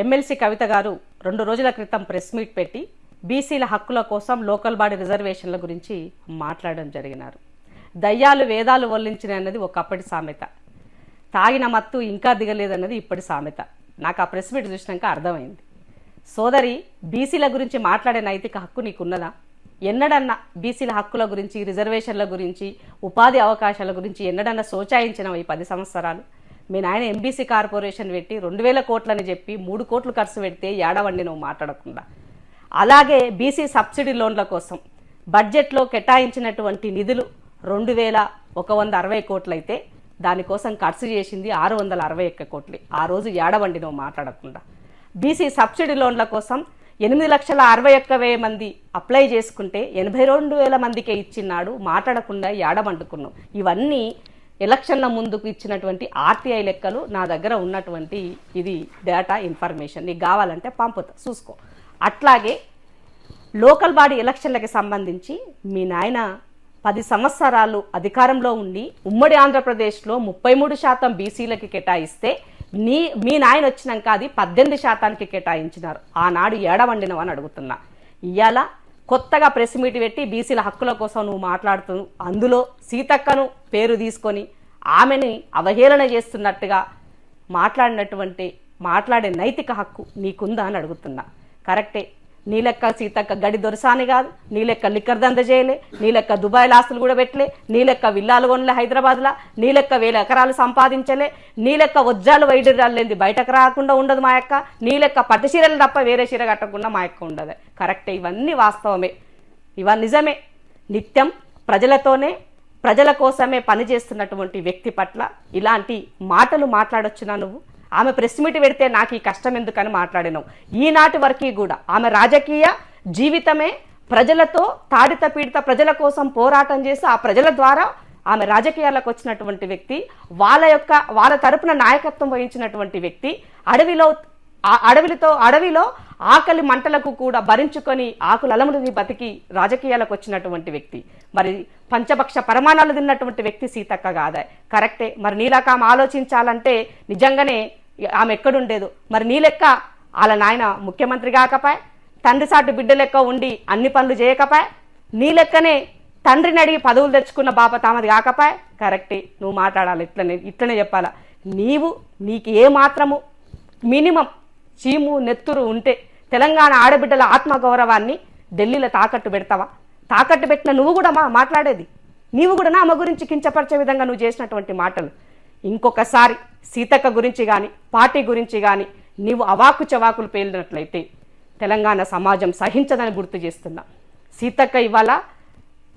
MLC కవిత గారు 2 రోజుల క్రితం ప్రెస్ మీట్ పెట్టి బీసీల హక్కుల కోసం లోకల్ బాడీ రిజర్వేషన్ల గురించి మాట్లాడడం జరిగినారు. దయ్యాలు వేదాలు వల్లించినది ఒకప్పటి సామెత, తాగిన మత్తు ఇంకా దిగలేదన్నది ఇప్పటి సామెత. నాకు ఆ ప్రెస్ మీట్ చూసినాక అర్థమైంది. సోదరి, బీసీల గురించి మాట్లాడే నైతిక హక్కు నీకున్నదా? ఎన్నడన్నా బీసీల హక్కుల గురించి, రిజర్వేషన్ల గురించి, ఉపాధి అవకాశాల గురించి ఎన్నడన్నా సోచాయించినవి? 10 సంవత్సరాలు మీ నాయన ఎంబీసీ కార్పొరేషన్ పెట్టి 2000 కోట్లని చెప్పి 3 కోట్లు ఖర్చు పెడితే ఏడవండి నువ్వు మాట్లాడకుండా. అలాగే బీసీ సబ్సిడీ లోన్ల కోసం బడ్జెట్లో కేటాయించినటువంటి నిధులు 2160 కోట్లయితే దానికోసం ఖర్చు చేసింది 661 కోట్లు. ఆ రోజు ఏడవండి నువ్వు మాట్లాడకుండా. బీసీ సబ్సిడీ లోన్ల కోసం 8,61,000 మంది అప్లై చేసుకుంటే 82,000 మందికే ఇచ్చినాడు, మాట్లాడకుండా ఏడమంటుకున్నావు. ఇవన్నీ ఎలక్షన్ల ముందుకు ఇచ్చినటువంటి ఆర్టీఐ లెక్కలు నా దగ్గర ఉన్నటువంటి ఇది డేటా ఇన్ఫర్మేషన్. నీకు కావాలంటే పంపుతా, చూసుకో. అట్లాగే లోకల్ బాడీ ఎలక్షన్లకి సంబంధించి మీ నాయన 10 సంవత్సరాలు అధికారంలో ఉండి ఉమ్మడి ఆంధ్రప్రదేశ్లో 33% బీసీలకి కేటాయిస్తే మీ నాయన వచ్చినాక అది 18% కేటాయించినారు. ఆనాడు ఏడవండినవు అని అడుగుతున్నా. ఇవాళ కొత్తగా ప్రెస్ మీట్ పెట్టి బీసీల హక్కుల కోసం నువ్వు మాట్లాడుతూ అందులో సీతక్కను పేరు తీసుకొని ఆమెని అవహేళన చేస్తున్నట్టుగా మాట్లాడే నైతిక హక్కు నీకుందా అని అడుగుతున్నా. కరెక్టే, నీ లెక్క సీతక్క గడి దొరసాని కాదు, నీ లెక్క లిక్కర్ దంద చేయలే, నీ లెక్క దుబాయ్ల ఆస్తులు కూడా పెట్టలే, నీ లెక్క విల్లాలు కొనలే హైదరాబాద్లో, నీ లెక్క 1000 ఎకరాలు సంపాదించలే, నీ లెక్క వజ్రాలు వైడూర్యాలు లేని బయటకు రాకుండా ఉండదు మా యొక్క, నీ లెక్క పట్టు చీరలు తప్ప వేరే చీర కట్టకుండా మా యొక్క ఉండదు. కరెక్టే, ఇవన్నీ వాస్తవమే, ఇవన్నీ నిజమే. నిత్యం ప్రజలతోనే ప్రజల కోసమే పనిచేస్తున్నటువంటి వ్యక్తి పట్ల ఇలాంటి మాటలు మాట్లాడొచ్చునా నువ్వు? ఆమె ప్రెస్ మీట్ పెడితే నాకు ఈ కష్టం ఎందుకని మాట్లాడినావు. ఈనాటి వరకు కూడా ఆమె రాజకీయ జీవితమే ప్రజలతో తాడిత పీడిత ప్రజల కోసం పోరాటం చేసి ఆ ప్రజల ద్వారా ఆమె రాజకీయాలకు వచ్చినటువంటి వ్యక్తి, వాళ్ళ తరపున నాయకత్వం వహించినటువంటి వ్యక్తి, అడవిలో ఆకలి మంటలకు కూడా భరించుకొని ఆకులలములని బతికి రాజకీయాలకు వచ్చినటువంటి వ్యక్తి. మరి పంచభక్ష పరమాణాలు తిన్నటువంటి వ్యక్తి సీతక్క కాదా? కరెక్టే. మరి నీలాక ఆమె ఆలోచించాలంటే నిజంగానే ఆమె ఎక్కడుండేదో. మరి నీ లెక్క వాళ్ళ నాయన ముఖ్యమంత్రి కాకపాయ్, తండ్రి సాటు బిడ్డ లెక్క ఉండి అన్ని పనులు చేయకపాయ్, నీ లెక్కనే తండ్రిని అడిగి పదవులు తెచ్చుకున్న బాప తామది కాకపాయ్. కరెక్టే, నువ్వు మాట్లాడాలి, ఇట్లనే చెప్పాలా. నీకు ఏ మాత్రము మినిమం చీము నెత్తురు ఉంటే తెలంగాణ ఆడబిడ్డల ఆత్మగౌరవాన్ని ఢిల్లీలో తాకట్టు పెడతావా? తాకట్టు పెట్టిన నువ్వు కూడా మాట్లాడేది, నీవు కూడా నా అమ్మ గురించి కించపరిచే విధంగా నువ్వు చేసినటువంటి మాటలు. ఇంకొకసారి సీతక్క గురించి కానీ పార్టీ గురించి కానీ నీవు అవాకు చవాకులు పేలినట్లయితే తెలంగాణ సమాజం సహించదని గుర్తు చేస్తున్నా. సీతక్క ఇవాళ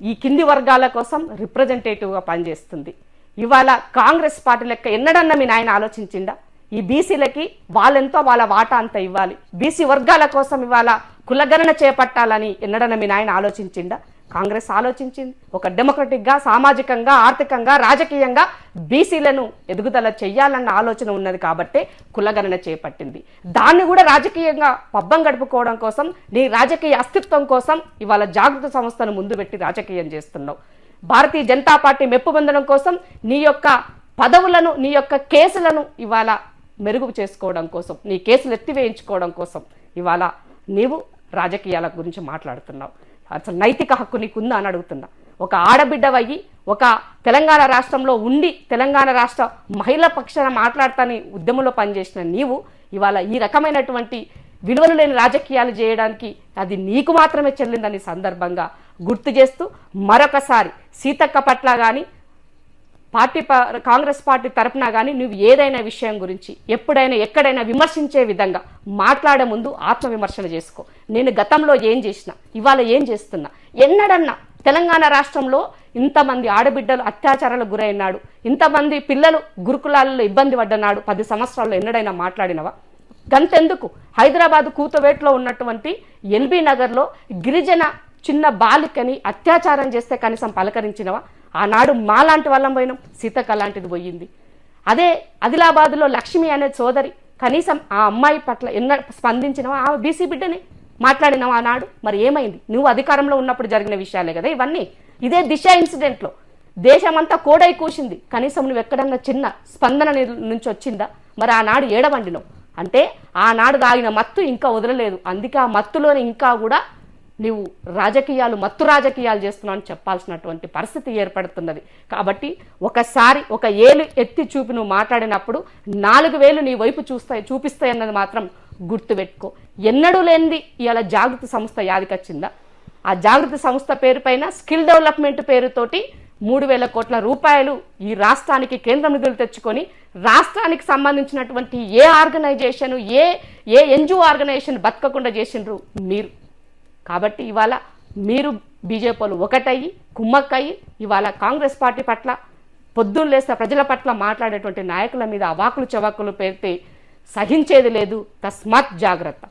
ఈ కింది వర్గాల కోసం రిప్రజెంటేటివ్గా పనిచేస్తుంది. ఇవాళ కాంగ్రెస్ పార్టీ లెక్క ఎన్నడన్నా మీ నాయన ఆలోచించిందా? ఈ బీసీలకి వాళ్ళెంతో వాళ్ళ వాటా అంత ఇవ్వాలి, బీసీ వర్గాల కోసం ఇవాళ కులగణన చేపట్టాలని ఎన్నడన్నా మీ నాయన ఆలోచించిందా? కాంగ్రెస్ ఆలోచించింది. ఒక డెమోక్రటిక్గా, సామాజికంగా, ఆర్థికంగా, రాజకీయంగా బీసీలను ఎదుగుదల చెయ్యాలన్న ఆలోచన ఉన్నది కాబట్టే కులగణన చేపట్టింది. దాన్ని కూడా రాజకీయంగా పబ్బం గడుపుకోవడం కోసం, నీ రాజకీయ అస్తిత్వం కోసం ఇవాళ జాగృత సంస్థను ముందు పెట్టి రాజకీయం చేస్తున్నావు. భారతీయ జనతా పార్టీ మెప్పు పొందడం కోసం నీ యొక్క పదవులను, నీ యొక్క కేసులను ఇవాళ మెరుగు చేసుకోవడం కోసం, నీ కేసులు ఎత్తివేయించుకోవడం కోసం ఇవాళ నీవు రాజకీయాల గురించి మాట్లాడుతున్నావు. అసలు నైతిక హక్కు నీకుందా అని అడుగుతున్నా. ఒక ఆడబిడ్డవయ్యి ఒక తెలంగాణ రాష్ట్రంలో ఉండి తెలంగాణ రాష్ట్ర మహిళల పక్షాన మాట్లాడతాని ఉద్యమంలో పనిచేసిన నీవు ఇవాళ ఈ రకమైనటువంటి విలువలు లేని రాజకీయాలు చేయడానికి అది నీకు మాత్రమే చెల్లిందని సందర్భంగా గుర్తు చేస్తూ మరొకసారి సీతక్క పట్ల కానీ కాంగ్రెస్ పార్టీ తరఫున కానీ నువ్వు ఏదైనా విషయం గురించి ఎప్పుడైనా ఎక్కడైనా విమర్శించే విధంగా మాట్లాడే ముందు ఆత్మవిమర్శన చేసుకో. నేను గతంలో ఏం చేసినా, ఇవాళ ఏం చేస్తున్నా, ఎన్నడన్నా తెలంగాణ రాష్ట్రంలో ఇంతమంది ఆడబిడ్డలు అత్యాచారాలకు గురైనాడు, ఇంతమంది పిల్లలు గురుకులాల్లో ఇబ్బంది పడ్డనాడు 10 సంవత్సరాల్లో ఎన్నడైనా మాట్లాడినవా? గంతెందుకు హైదరాబాద్ కూతవేట్లో ఉన్నటువంటి ఎల్బీ నగర్లో గిరిజన చిన్న బాలికని అత్యాచారం చేస్తే కనీసం పలకరించినవా? ఆనాడు మాలాంటి వాళ్ళం పోయినాం, సీతక్క లాంటిది పోయింది. అదే ఆదిలాబాద్లో లక్ష్మి అనే సోదరి కనీసం ఆ అమ్మాయి పట్ల స్పందించినవా? ఆ బీసీ బిడ్డని మాట్లాడినవా ఆనాడు? మరి ఏమైంది? నువ్వు అధికారంలో ఉన్నప్పుడు జరిగిన విషయాలే కదా ఇవన్నీ. ఇదే దిశ ఇన్సిడెంట్లో దేశమంతా కోడై కూసింది, కనీసం నువ్వు ఎక్కడన్నా చిన్న స్పందన నుంచి వచ్చిందా? మరి ఆనాడు ఏడవండినవు. అంటే ఆనాడు తాగిన మత్తు ఇంకా వదలలేదు, అందుకే ఆ మత్తులోనే ఇంకా కూడా నీవు రాజకీయాలు మత్తు రాజకీయాలు చేస్తున్నావు అని చెప్పాల్సినటువంటి పరిస్థితి ఏర్పడుతున్నది. కాబట్టి ఒకసారి ఒక ఏలు ఎత్తి చూపి నువ్వు మాట్లాడినప్పుడు 4 వేలు నీ వైపు చూపిస్తాయి అన్నది మాత్రం గుర్తుపెట్టుకో. ఎన్నడూ లేనిది ఇవాళ జాగృతి సంస్థ యాదికొచ్చిందా? ఆ జాగృతి సంస్థ పేరు పైన స్కిల్ డెవలప్మెంట్ పేరుతోటి 3,000 కోట్ల రూపాయలు ఈ రాష్ట్రానికి కేంద్ర నిధులు తెచ్చుకొని రాష్ట్రానికి సంబంధించినటువంటి ఏ ఆర్గనైజేషన్ ఏ ఎన్జిఓ ఆర్గనైజేషన్ బతకకుండా చేసిండ్రు మీరు. కాబట్టి ఇవాళ మీరు బీజేపీలు ఒకటయ్యి కుమ్మక్కయ్యి ఇవాళ కాంగ్రెస్ పార్టీ పట్ల పొద్దున్న లేస్తే ప్రజల పట్ల మాట్లాడేటువంటి నాయకుల మీద అవాకులు చవాకులు పేరితే సహించేది లేదు. తస్మాత్ జాగ్రత్త.